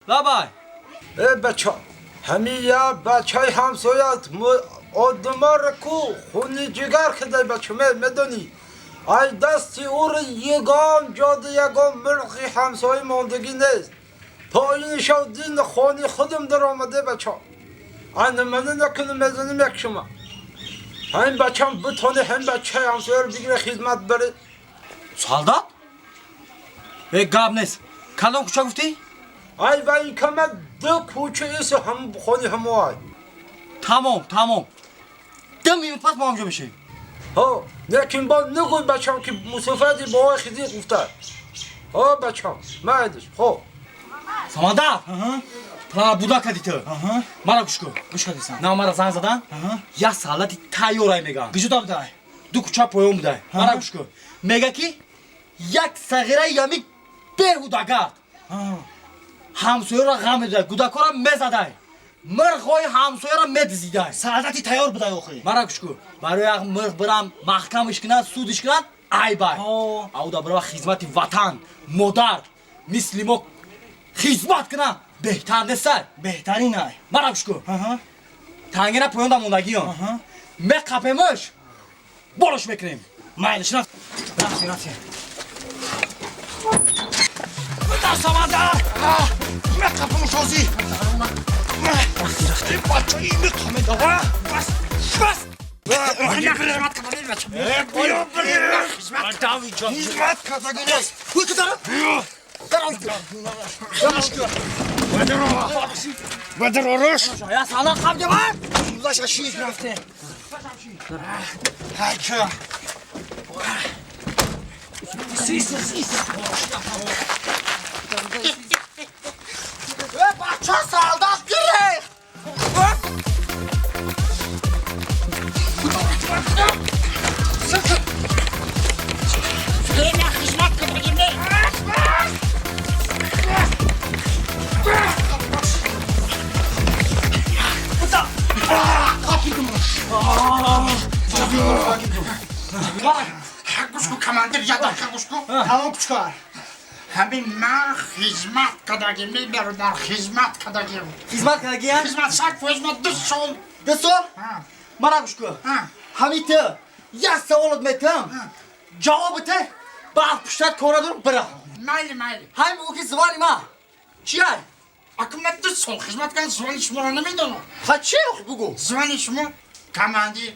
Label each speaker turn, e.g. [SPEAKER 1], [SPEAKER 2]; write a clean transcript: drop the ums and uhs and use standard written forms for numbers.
[SPEAKER 1] لابای
[SPEAKER 2] بچه همیه بچه های همسایت آدمار کو خونی جگر کده بچه میدونی ای دستی او رو یگان جاده یگان ملقی همسایه ماندگی نیست تا این شو دین خانی خودم در آمده بچه این منو نکنه میزنیم یک شما این بچه هم بتونه هم بچه همسایه رو بگیره خدمت بره
[SPEAKER 1] سالدات؟ گاب نیست کدام کوچه گفتی؟
[SPEAKER 2] ای و این که من دو کوچه ایسه هم خانی همه
[SPEAKER 1] تمام دمی پس ما همجا بشیم
[SPEAKER 2] ها لیکن با نگوی بچم که مسافتی با خیلی گفته ها بچم مایدش خب
[SPEAKER 1] ساماندار پلان بودا کردی تو مرا گوش کن
[SPEAKER 3] گوش کردیسم
[SPEAKER 1] نه مرا زنگ زدن یک سالتی تایورای میگن
[SPEAKER 3] گیجو داب دای
[SPEAKER 1] دو کوچه پایون بوده مرا گوش کن میگه که یک صغیره یمی بهودگرد همسایه را غم میده گودکا را میزده مرغای همسایه را میدزیده
[SPEAKER 3] سعادتی تیار بودای اوخی
[SPEAKER 1] مرا گوش کن برای یک مرغ برم محکمش کنن سودش کنن ای بای او دا برای خدمت وطن مادر مثل ما خدمت کنن بهتر نیست
[SPEAKER 3] بهترین ای
[SPEAKER 1] مرا گوش کن تنگه پایان دا موندگی هم میقپیمش برش میکنیم
[SPEAKER 3] مایلش رفت
[SPEAKER 1] در سمندر
[SPEAKER 3] میقپم شازی
[SPEAKER 1] رفتی بچه این میقامه دا بس
[SPEAKER 3] بیا خدمت کتگی نیست
[SPEAKER 1] بوی که دارم
[SPEAKER 3] بدر آرش
[SPEAKER 1] یا سالا خب جوان
[SPEAKER 3] باشه شیش رفته هکه
[SPEAKER 1] بچه سالدات گیره
[SPEAKER 4] گوشکو کماندر یادم گوشکو
[SPEAKER 3] تمام کچکار
[SPEAKER 4] همین من خدمت کدگی میبرم در خدمت کدگی
[SPEAKER 1] خدمت کردگی هم؟
[SPEAKER 4] خدمت سک خدمت دو سال
[SPEAKER 1] دستور؟ مرا گوش کن همین تو یک سوالت میتم جواب ته بعد پشتت کنه دور بره
[SPEAKER 4] مایلی
[SPEAKER 1] همین او که زبانی ما چیه؟
[SPEAKER 4] اکنون دو سال خدمت کردن زبان شما رو نمیدونم
[SPEAKER 1] خواهد چیه بگو؟
[SPEAKER 4] زبان شما کماندی